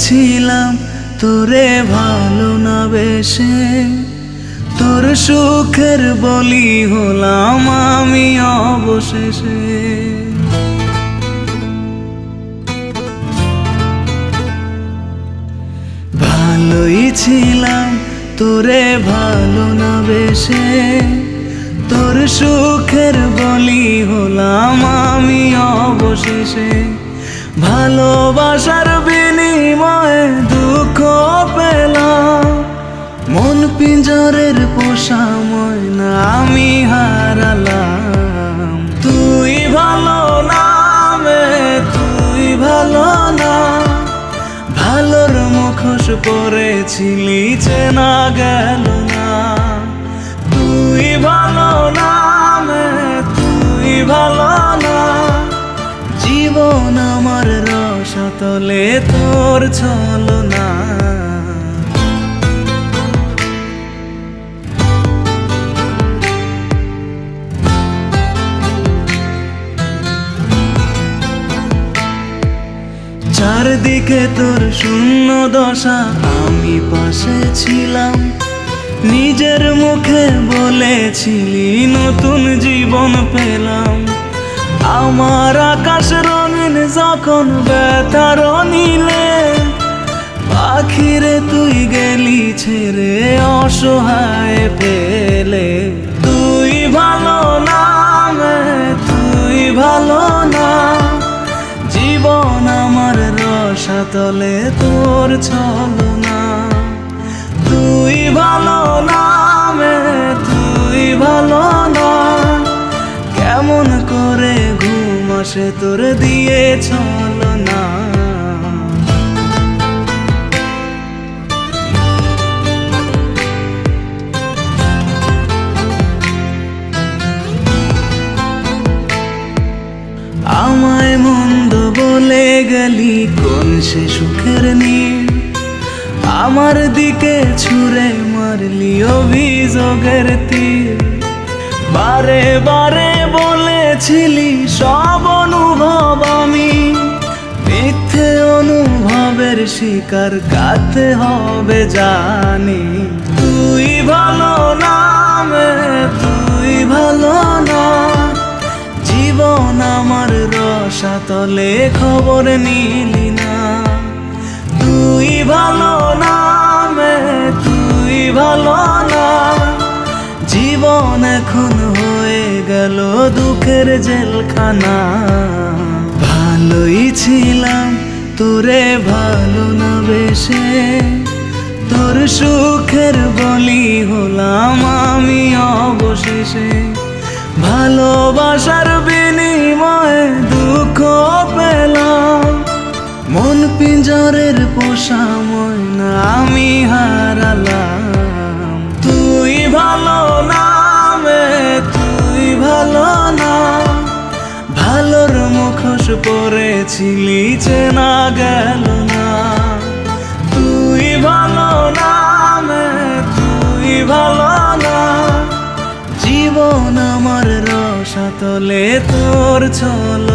ছিলাম তোরে ভালো না বেশে, তোর সুখের বলি হলাম আমি অবশেষে। ভালোই ছিলাম তোরে ভালো না বেশে, তোর সুখের বলি হলাম আমি অবশেষে। ভালোবাসার বিনিময়ে দুঃখ পেলাম, মন পিঞ্জরের পোষা ময়না আমি হারালাম। তুই ভালো না তুই ভালো না, ভালোর মুখোশ পরেছিলি চেনা গেল না। তুই ভালো না তুই ভালো না, জীবন আমার রসাতলে তোর ছলনা। চারদিকে তোর শূন্য দশা, আমি পাশে ছিলাম, নিজের মুখে বলেছিলি নতুন জীবন পেলাম। আমার আকাশ রঙিন যখন ব্যথার নীলে, পাখিরে তুই গেলি ছেড়ে অসহায় পেলে। তুই ভালো না তুই ভালো না, জীবন আমার রসাতলে তোর ছলনা। তুই ভালো না তুই ভালো না, কেমন করে ঘুম আসে তোর দিয়ে ছলনা। আমায় মন্দ বলে গেলি কোন সে সুখের নীল, আমার দিকে ছুঁড়ে মারলি অভিযোগের তীর। বারে বারে বলেছিলি সব অনুভব আমি, মিথ্যে অনুভবের শিকার কাটতে হবে জানি। তুই ভালো না তুই ভালো না, জীবন আমার রসাতলে খবর নিলি না। তুই ভালো না তুই ভালো না, জীবন এখন হয়ে গেল দুঃখের জেলখানা। ভালোই ছিলাম তোরে ভালো না বেশে, তোর সুখের বলি হলাম আমি অবশেষে। ভালোবাসার বিনিময়ে দুঃখ পেলাম, মন পিঞ্জরের পোষা ময়না আমি হারালাম। তুই ভালো না তুই ভালো না, ভালোর মুখোশ পরেছিলি চেনা গেল না। তুই ভালো না তুই ভালো না, জীবন আমার রসাতলে তোর ছলনা।